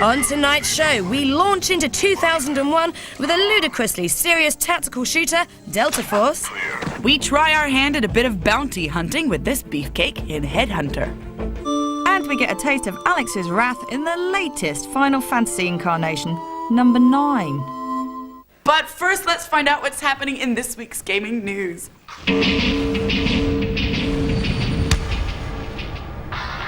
On tonight's show, we launch into 2001 with a ludicrously serious tactical shooter, Delta Force. We try our hand at a bit of bounty hunting with this beefcake in HeadHunter. And we get a taste of Alex's wrath in the latest Final Fantasy incarnation, number 9. But first, let's find out what's happening in this week's gaming news.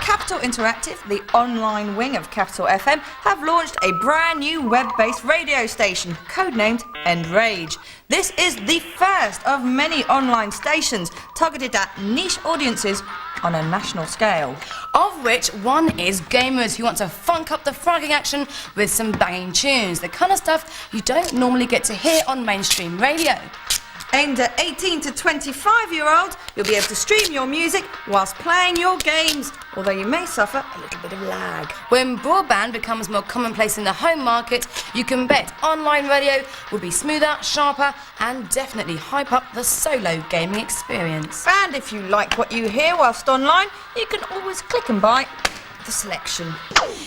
Capital Interactive, the online wing of Capital FM, have launched a brand new web-based radio station, codenamed Enrage. This is the first of many online stations targeted at niche audiences on a national scale. Of which one is gamers who want to funk up the fragging action with some banging tunes, the kind of stuff you don't normally get to hear on mainstream radio. Aimed at 18 to 25-year-olds, you'll be able to stream your music whilst playing your games, although you may suffer a little bit of lag. When broadband becomes more commonplace in the home market, you can bet online radio will be smoother, sharper, and definitely hype up the solo gaming experience. And if you like what you hear whilst online, you can always click and buy the selection.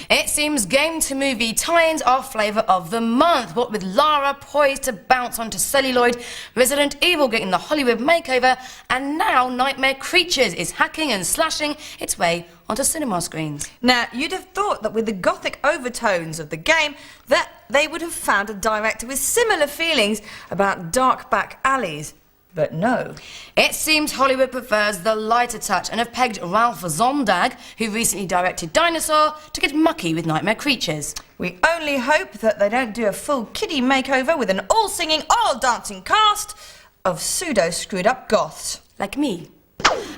It seems game-to-movie tie-ins are flavour of the month, what with Lara poised to bounce onto celluloid, Resident Evil getting the Hollywood makeover, and now Nightmare Creatures is hacking and slashing its way onto cinema screens. Now, you'd have thought that with the gothic overtones of the game, that they would have found a director with similar feelings about dark back alleys. But no. It seems Hollywood prefers the lighter touch and have pegged Ralph Zondag, who recently directed Dinosaur, to get mucky with Nightmare Creatures. We only hope that they don't do a full kiddie makeover with an all-singing, all-dancing cast of pseudo-screwed-up goths. Like me.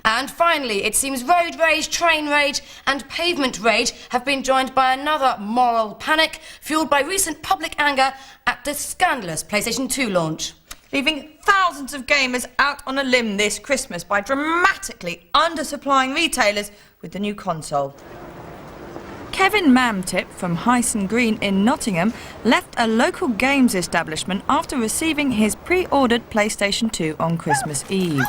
And finally, it seems road rage, train rage and pavement rage have been joined by another moral panic fueled by recent public anger at the scandalous PlayStation 2 launch. Leaving thousands of gamers out on a limb this Christmas by dramatically undersupplying retailers with the new console. Kevin Mamtip from Hyson Green in Nottingham left a local games establishment after receiving his pre-ordered PlayStation 2 on Christmas Eve.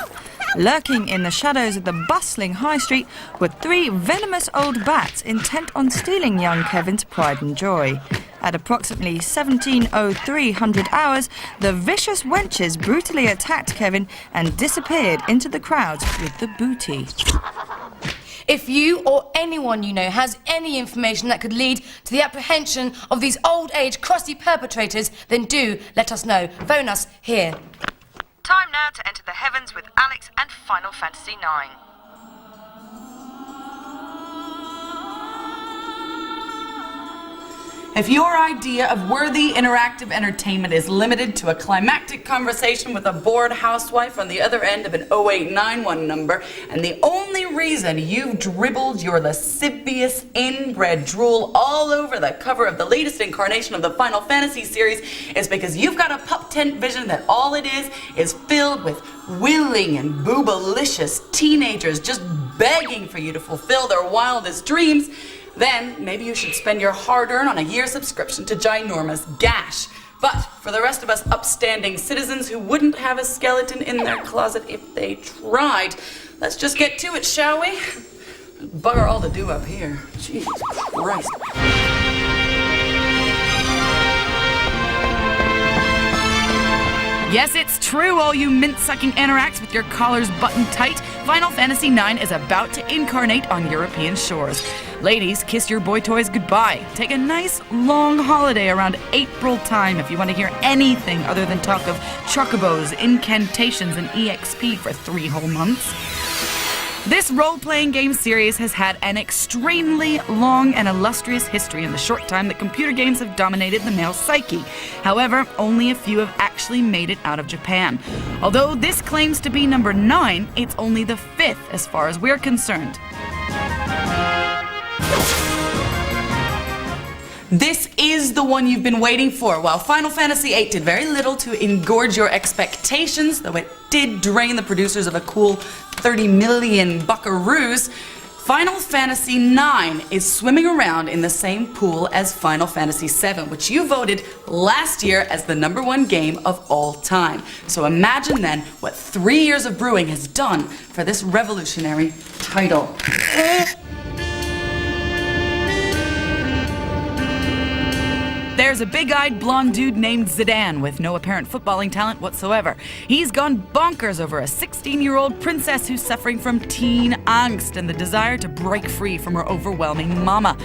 Lurking in the shadows of the bustling high street were 3 venomous old bats intent on stealing young Kevin's pride and joy. At approximately 17:03 hours, the vicious wenches brutally attacked Kevin and disappeared into the crowds with the booty. If you or anyone you know has any information that could lead to the apprehension of these old-age crusty perpetrators, then do let us know. Phone us here. Time now to enter the heavens with Alex and Final Fantasy IX. If your idea of worthy interactive entertainment is limited to a climactic conversation with a bored housewife on the other end of an 0891 number, and the only reason you've dribbled your lascivious inbred drool all over the cover of the latest incarnation of the Final Fantasy series is because you've got a pup tent vision that all it is filled with willing and boobalicious teenagers just begging for you to fulfill their wildest dreams, then maybe you should spend your hard-earned on a year subscription to Ginormous Gash. But for the rest of us upstanding citizens who wouldn't have a skeleton in their closet if they tried, let's just get to it, shall we? Bugger all to do up here. Jesus Christ. Yes, it's true, all you mint-sucking anoraks with your collars buttoned tight. Final Fantasy IX is about to incarnate on European shores. Ladies, kiss your boy toys goodbye. Take a nice, long holiday around April time if you want to hear anything other than talk of chocobos, incantations, and EXP for 3 whole months. This role-playing game series has had an extremely long and illustrious history in the short time that computer games have dominated the male psyche. However, only a few have actually made it out of Japan. Although this claims to be number 9, it's only the 5th as far as we're concerned. This is the one you've been waiting for. While Final Fantasy VIII did very little to engorge your expectations, though it did drain the producers of a cool 30 million buckaroos, Final Fantasy IX is swimming around in the same pool as Final Fantasy VII, which you voted last year as the #1 game of all time. So imagine then what 3 years of brewing has done for this revolutionary title. There's a big-eyed blonde dude named Zidane with no apparent footballing talent whatsoever. He's gone bonkers over a 16-year-old princess who's suffering from teen angst and the desire to break free from her overwhelming mama.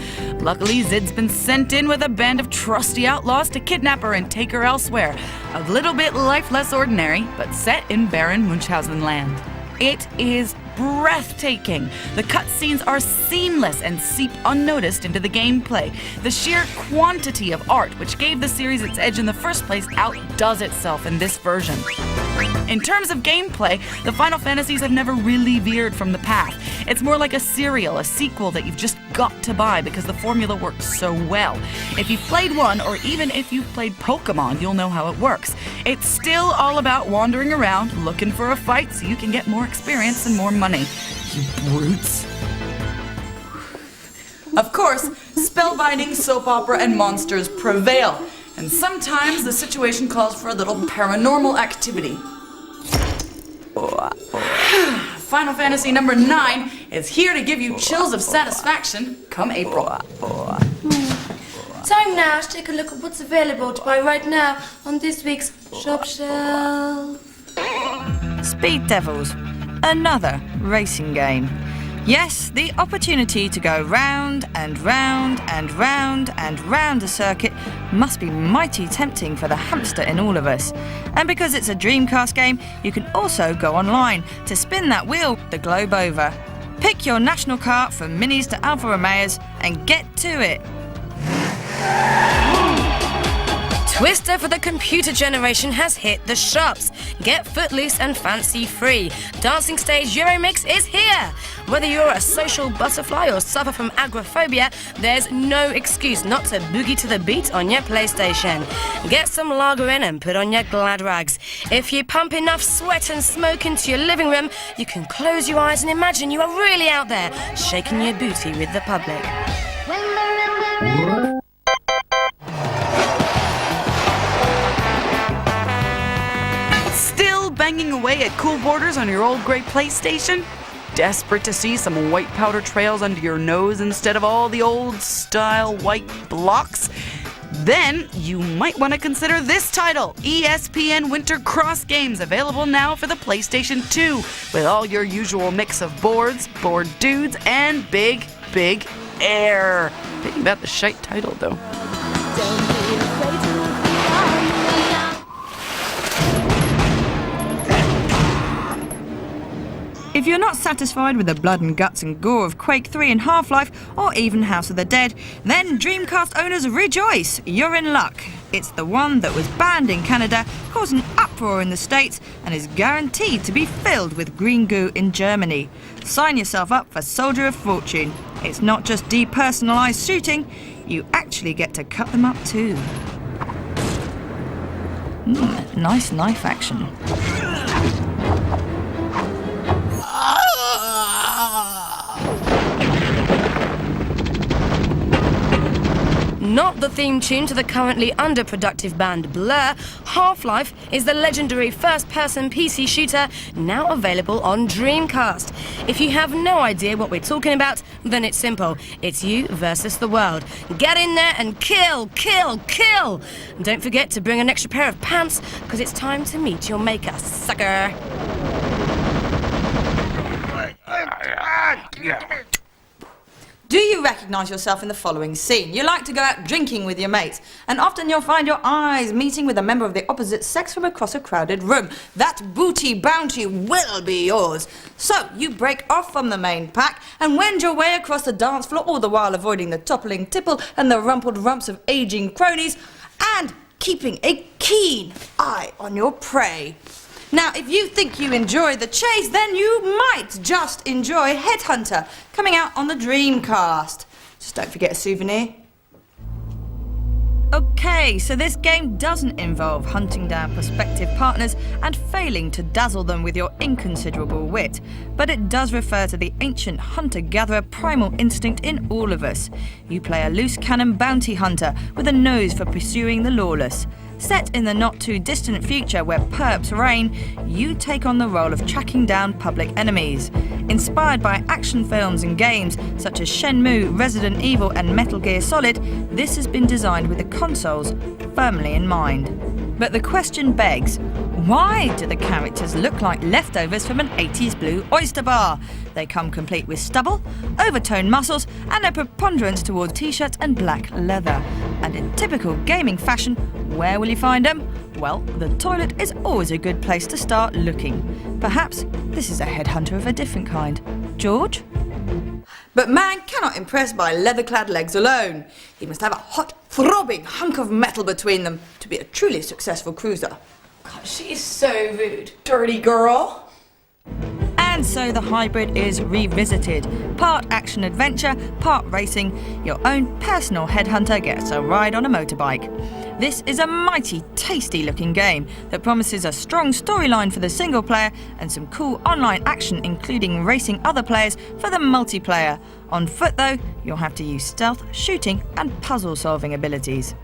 Luckily, Zid's been sent in with a band of trusty outlaws to kidnap her and take her elsewhere. A little bit life less ordinary, but set in barren Munchausen land. It is breathtaking. The cutscenes are seamless and seep unnoticed into the gameplay. The sheer quantity of art, which gave the series its edge in the first place, outdoes itself in this version. In terms of gameplay, the Final Fantasies have never really veered from the path. It's more like a serial, a sequel that you've just got to buy because the formula works so well. If you've played one, or even if you've played Pokemon, you'll know how it works. It's still all about wandering around, looking for a fight so you can get more experience and more money. You brutes. Of course, spellbinding, soap opera, and monsters prevail. And sometimes the situation calls for a little paranormal activity. Final Fantasy #9 is here to give you chills of satisfaction come April. Time now to take a look at what's available to buy right now on this week's shop shelf. Speed Devils, another racing game. Yes, the opportunity to go round and round and round and round a circuit must be mighty tempting for the hamster in all of us. And because it's a Dreamcast game, you can also go online to spin that wheel the globe over. Pick your national car from Minis to Alfa Romeos and get to it. Twister for the computer generation has hit the shops. Get footloose and fancy free. Dancing Stage Euromix is here. Whether you're a social butterfly or suffer from agoraphobia, there's no excuse not to boogie to the beat on your PlayStation. Get some lager in and put on your glad rags. If you pump enough sweat and smoke into your living room, you can close your eyes and imagine you are really out there, shaking your booty with the public. Banging away at cool borders on your old grey PlayStation? Desperate to see some white powder trails under your nose instead of all the old-style white blocks? Then you might want to consider this title, ESPN Winter Cross Games, available now for the PlayStation 2, with all your usual mix of boards, bored dudes, and big, big air. Thinking about the shite title, though. If you're not satisfied with the blood and guts and gore of Quake 3 and Half-Life, or even House of the Dead, then Dreamcast owners rejoice! You're in luck. It's the one that was banned in Canada, caused an uproar in the States, and is guaranteed to be filled with green goo in Germany. Sign yourself up for Soldier of Fortune. It's not just depersonalised shooting, you actually get to cut them up too. Nice knife action. Not the theme tune to the currently underproductive band Blur, Half-Life is the legendary first-person PC shooter now available on Dreamcast. If you have no idea what we're talking about, then it's simple. It's you versus the world. Get in there and kill, kill, kill! And don't forget to bring an extra pair of pants, because it's time to meet your maker, sucker! Do you recognise yourself in the following scene? You like to go out drinking with your mates, and often you'll find your eyes meeting with a member of the opposite sex from across a crowded room. That booty bounty will be yours. So you break off from the main pack and wend your way across the dance floor, all the while avoiding the toppling tipple and the rumpled rumps of ageing cronies, and keeping a keen eye on your prey. Now, if you think you enjoy the chase, then you might just enjoy HeadHunter, coming out on the Dreamcast. Just don't forget a souvenir. Okay, so this game doesn't involve hunting down prospective partners and failing to dazzle them with your inconsiderable wit, but it does refer to the ancient hunter-gatherer primal instinct in all of us. You play a loose cannon bounty hunter with a nose for pursuing the lawless. Set in the not-too-distant future where perps reign, you take on the role of tracking down public enemies. Inspired by action films and games such as Shenmue, Resident Evil and Metal Gear Solid, this has been designed with the consoles firmly in mind. But the question begs, why do the characters look like leftovers from an 80s blue oyster bar? They come complete with stubble, overtoned muscles and a preponderance towards t-shirts and black leather. And in typical gaming fashion, where will you find them? Well, the toilet is always a good place to start looking. Perhaps this is a headhunter of a different kind. George? But man cannot impress by leather-clad legs alone. He must have a hot, throbbing hunk of metal between them to be a truly successful cruiser. God, she is so rude. Dirty girl. And so the hybrid is revisited. Part action-adventure, part racing, your own personal headhunter gets a ride on a motorbike. This is a mighty tasty-looking game that promises a strong storyline for the single player and some cool online action including racing other players for the multiplayer. On foot though, you'll have to use stealth, shooting and puzzle-solving abilities.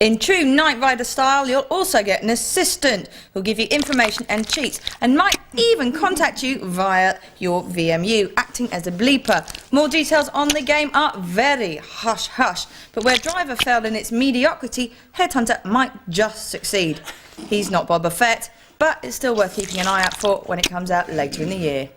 In true Knight Rider style, you'll also get an assistant who'll give you information and cheats and might even contact you via your VMU, acting as a bleeper. More details on the game are very hush-hush, but where Driver failed in its mediocrity, Headhunter might just succeed. He's not Boba Fett, but it's still worth keeping an eye out for when it comes out later in the year.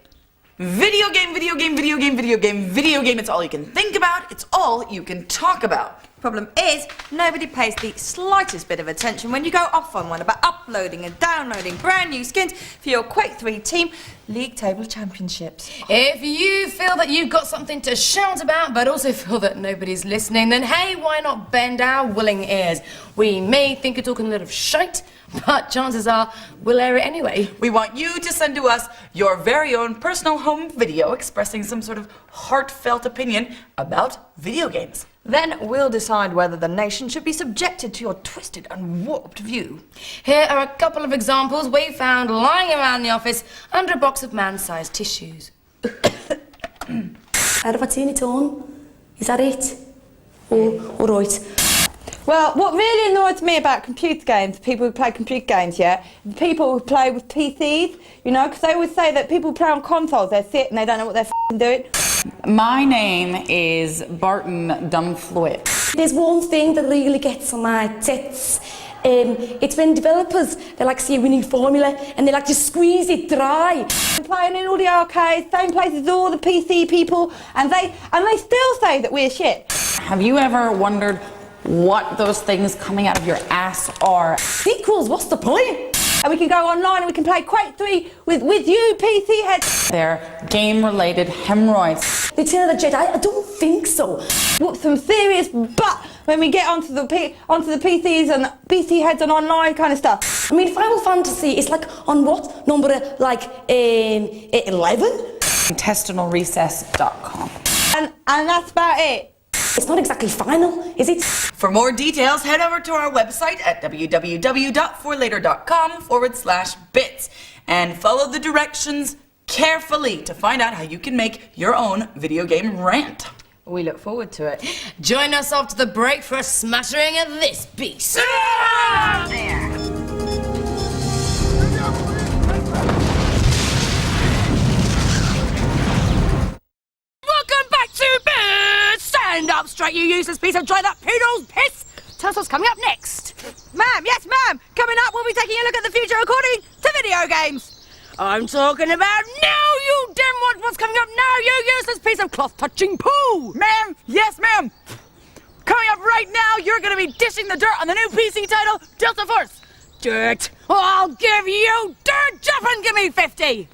Video game, video game, video game, video game, video game. It's all you can think about. It's all you can talk about. Problem is, nobody pays the slightest bit of attention when you go off on one about uploading and downloading brand new skins for your Quake 3 Team League Table Championships. If you feel that you've got something to shout about, but also feel that nobody's listening, then hey, why not bend our willing ears? We may think you're talking a lot of shite, but chances are we'll air it anyway. We want you to send to us your very own personal home video expressing some sort of heartfelt opinion about video games. Then we'll decide whether the nation should be subjected to your twisted and warped view. Here are a couple of examples we found lying around the office under a box of man-sized tissues. Have I seen it on? Is that it? All right. Well, what really annoys me about computer games, people who play computer games, yeah, people who play with PCs, you know, because they always say that people who play on consoles, they sit and they don't know what they're doing. My name is Barton Dumfloit. There's one thing that really gets on my tits. It's when developers, they like see a winning formula and they like to squeeze it dry. We're playing in all the arcades, same places as all the PC people, and they still say that we're shit. Have you ever wondered what those things coming out of your ass are? Sequels, what's the point? And we can go online and we can play Quake 3 with you, PC heads. They're game-related hemorrhoids. The Return of the Jedi? I don't think so. Whoop some serious butt when we get onto the PCs and PC heads and online kind of stuff. I mean, Final Fantasy is like on what number? Like 11? Intestinalrecess.com. And that's about it. It's not exactly final, is it? For more details, head over to our website at www.forlater.com/bits and follow the directions carefully to find out how you can make your own video game rant. We look forward to it. Join us after the break for a smattering of this beast. Welcome back to Bits! Stand up straight, you useless piece of dried up poodle's piss! Tell us what's coming up next. Ma'am, yes ma'am! Coming up, we'll be taking a look at the future according to video games. I'm talking about now, you damn what's coming up now, you useless piece of cloth-touching poo! Ma'am, yes ma'am. Coming up right now, you're going to be dishing the dirt on the new PC title, Delta Force. Dirt? I'll give you dirt, jump and give me 50!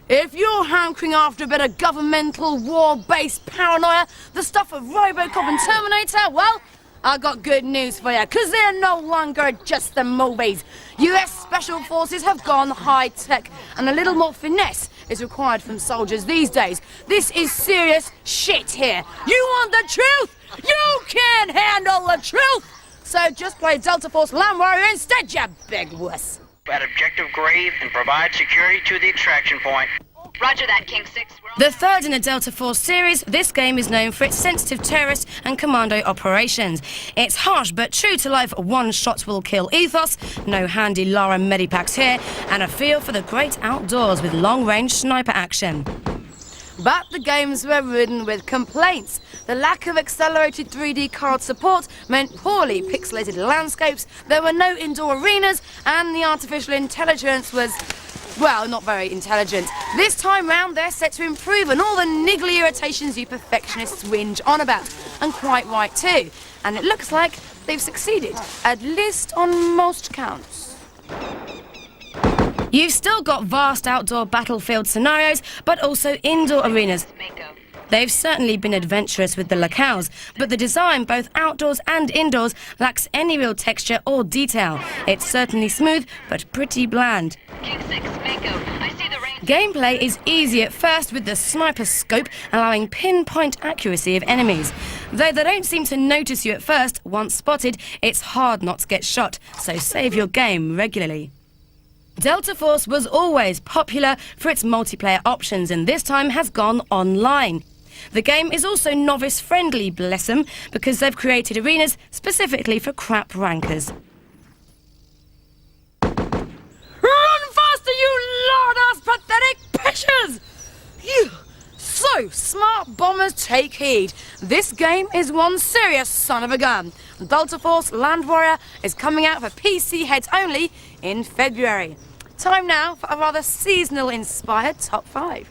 If you're hankering after a bit of governmental war-based paranoia, the stuff of Robocop and Terminator, well, I got good news for you, because they're no longer just the movies. US Special Forces have gone high-tech, and a little more finesse is required from soldiers these days. This is serious shit here. You want the truth? You can't handle the truth! So just play Delta Force Land Warrior instead, you big wuss. At objective grave and provide security to the extraction point. Roger that, King 6. The third in the Delta Force series, this game is known for its sensitive terrorist and commando operations. It's harsh but true to life one-shot-will-kill ethos, no handy Lara medipacks here, and a feel for the great outdoors with long-range sniper action. But the games were ridden with complaints. The lack of accelerated 3D card support meant poorly pixelated landscapes, there were no indoor arenas, and the artificial intelligence was, well, not very intelligent. This time round, they're set to improve on all the niggly irritations you perfectionists whinge on about. And quite right too. And it looks like they've succeeded, at least on most counts. You've still got vast outdoor battlefield scenarios, but also indoor arenas. They've certainly been adventurous with the locales, but the design, both outdoors and indoors, lacks any real texture or detail. It's certainly smooth, but pretty bland. King 6, Mako. I see the range. Gameplay is easy at first with the sniper scope allowing pinpoint accuracy of enemies. Though they don't seem to notice you at first, once spotted, it's hard not to get shot, so save your game regularly. Delta Force was always popular for its multiplayer options and this time has gone online. The game is also novice-friendly, bless them, because they've created arenas specifically for crap rankers. Run faster, you lard-ass pathetic pishers! You so smart bombers, take heed. This game is one serious son of a gun. Delta Force Land Warrior is coming out for PC heads only in February. Time now for a rather seasonal-inspired top 5.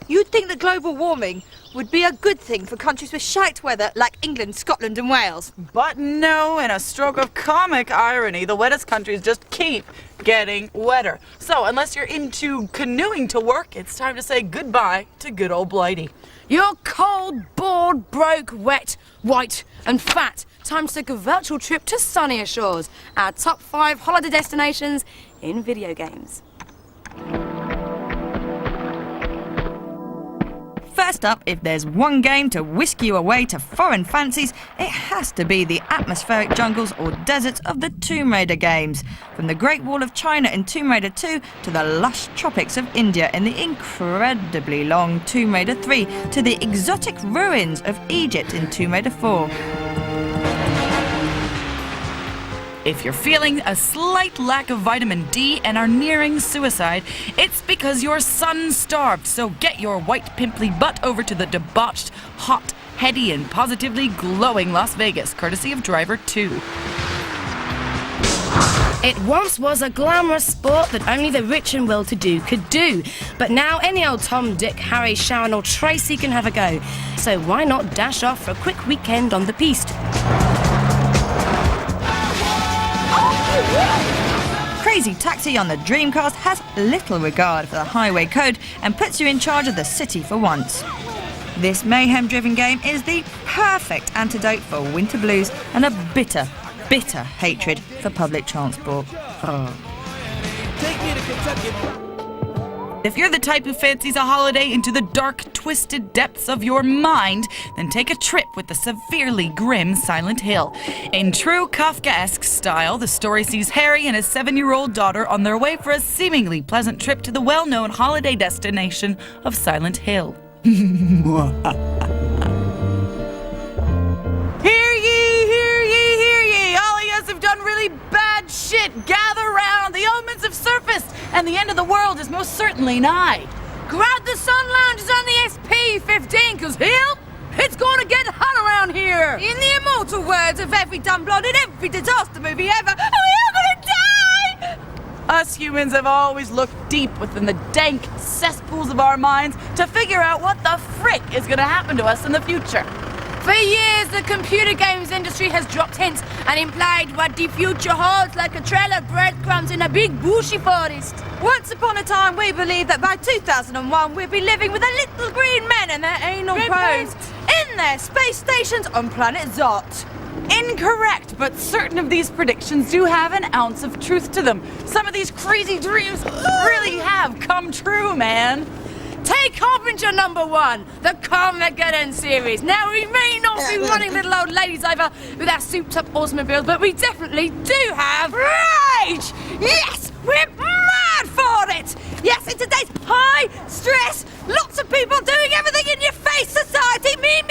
You'd think that global warming would be a good thing for countries with shite weather like England, Scotland and Wales. But no, in a stroke of comic irony, the wettest countries just keep getting wetter. So unless you're into canoeing to work, it's time to say goodbye to good old Blighty. You're cold, bored, broke, wet, white and fat. Time to take a virtual trip to sunnier shores. Our top 5 holiday destinations in video games. First up, if there's one game to whisk you away to foreign fancies, it has to be the atmospheric jungles or deserts of the Tomb Raider games. From the Great Wall of China in Tomb Raider 2 to the lush tropics of India in the incredibly long Tomb Raider 3 to the exotic ruins of Egypt in Tomb Raider 4. If you're feeling a slight lack of vitamin D and are nearing suicide, it's because you're sun-starved, so get your white pimply butt over to the debauched, hot, heady and positively glowing Las Vegas, courtesy of Driver 2. It once was a glamorous sport that only the rich and well-to-do could do. But now any old Tom, Dick, Harry, Sharon or Tracy can have a go. So why not dash off for a quick weekend on the piste? Crazy Taxi on the Dreamcast has little regard for the highway code and puts you in charge of the city for once. This mayhem-driven game is the perfect antidote for winter blues and a bitter, bitter hatred for public transport. If you're the type who fancies a holiday into the dark, twisted depths of your mind, then take a trip with the severely grim Silent Hill. In true Kafkaesque style, the story sees Harry and his 7-year-old daughter on their way for a seemingly pleasant trip to the well-known holiday destination of Silent Hill. Hear ye, hear ye, hear ye! All of us have done really bad shit. Gather round, the omens have surfaced, and the end of the world is most certainly nigh. Grab the sun lounges on the SP-15, cause hell, it's gonna get hot around here! In the immortal words of every dumb blonde in every disaster movie ever, are we all gonna die? Us humans have always looked deep within the dank cesspools of our minds to figure out what the frick is gonna happen to us in the future. For years, the computer games industry has dropped hints and implied what the future holds like a trail of breadcrumbs in a big bushy forest. Once upon a time, we believed that by 2001, we'd be living with the little green men and their anal Red probes points. in their space stations on planet Zot. incorrect, but certain of these predictions do have an ounce of truth to them. Some of these crazy dreams really have come true, man. Take Harbinger #1, the Carmageddon series. Now, we may not be running little old ladies over with our souped-up automobiles, but we definitely do have rage! Yes, we're mad for it! Yes, in today's high-stress, lots of people doing everything in your face society, me.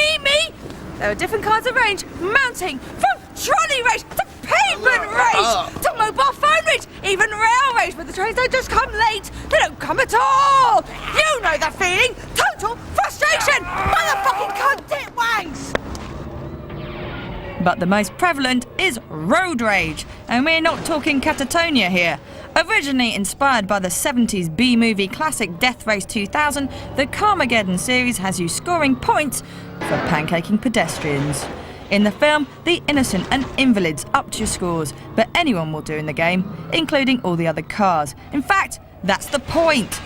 There are different kinds of rage, mounting from trolley rage to pavement rage to mobile phone rage, even rail rage, where the trains don't just come late, they don't come at all. You know the feeling, total frustration, motherfucking cunt tit wangs. But the most prevalent is road rage, and we're not talking catatonia here. Originally inspired by the 70s B-movie classic Death Race 2000, the Carmageddon series has you scoring points for pancaking pedestrians. In the film, the innocent and invalids upped your scores, but anyone will do in the game, including all the other cars. In fact, that's the point.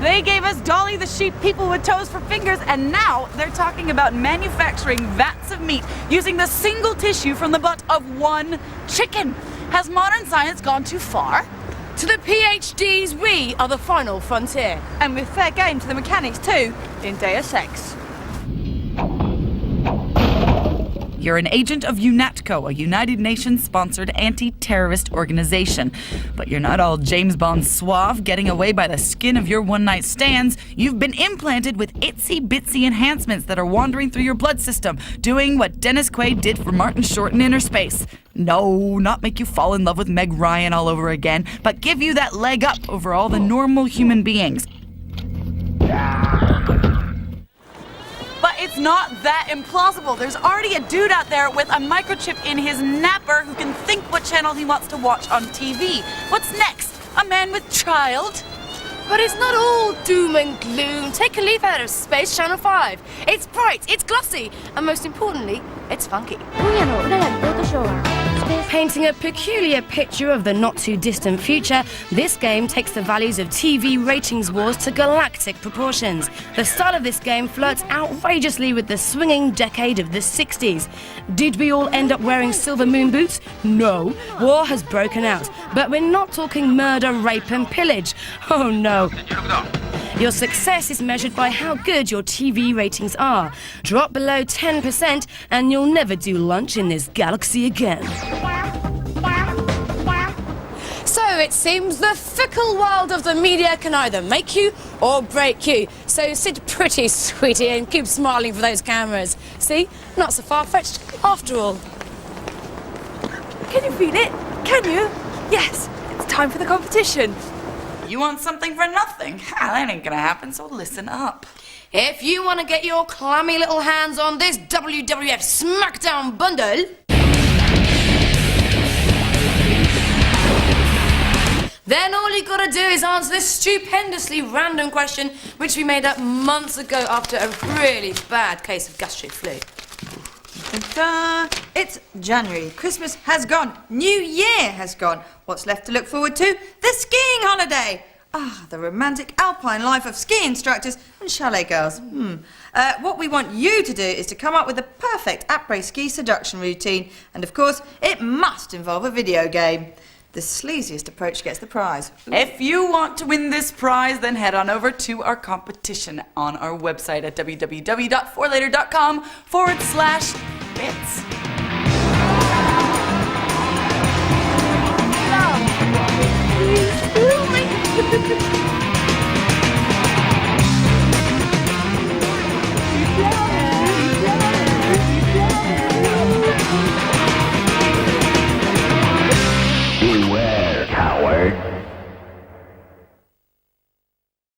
They gave us Dolly the sheep people with toes for fingers, and now they're talking about manufacturing vats of meat using the single tissue from the butt of one chicken. Has modern science gone too far? To the PhDs, we are the final frontier. And with fair game to the mechanics too, in Deus Ex. You're an agent of UNATCO, a United Nations-sponsored anti-terrorist organization. But you're not all James Bond suave, getting away by the skin of your one-night stands. You've been implanted with itsy-bitsy enhancements that are wandering through your blood system, doing what Dennis Quaid did for Martin Short in Inner Space. No, not make you fall in love with Meg Ryan all over again, but give you that leg up over all the normal human beings. But it's not that implausible. There's already a dude out there with a microchip in his napper who can think what channel he wants to watch on TV. What's next? A man with child? But it's not all doom and gloom. Take a leaf out of Space Channel 5. It's bright, it's glossy, and most importantly, it's funky. Painting a peculiar picture of the not-too-distant future, this game takes the values of TV ratings wars to galactic proportions. The style of this game flirts outrageously with the swinging decade of the 60s. Did we all end up wearing silver moon boots? No. War has broken out. But we're not talking murder, rape and pillage. Oh no. Your success is measured by how good your TV ratings are. Drop below 10% and you'll never do lunch in this galaxy again. So it seems the fickle world of the media can either make you or break you. So sit pretty, sweetie, and keep smiling for those cameras. See? Not so far-fetched after all. Can you feel it? Can you? Yes, it's time for the competition. You want something for nothing? That ain't gonna happen, so listen up. If you want to get your clammy little hands on this WWF SmackDown bundle, then all you gotta do is answer this stupendously random question, which we made up months ago after a really bad case of gastric flu. Ta-da! It's January. Christmas has gone. New Year has gone. What's left to look forward to? The skiing holiday. Ah, the romantic alpine life of ski instructors and chalet girls. What we want you to do is to come up with the perfect après-ski seduction routine. And of course, it must involve a video game. The sleaziest approach gets the prize. If you want to win this prize, then head on over to our competition on our website at www.forlater.com/bits.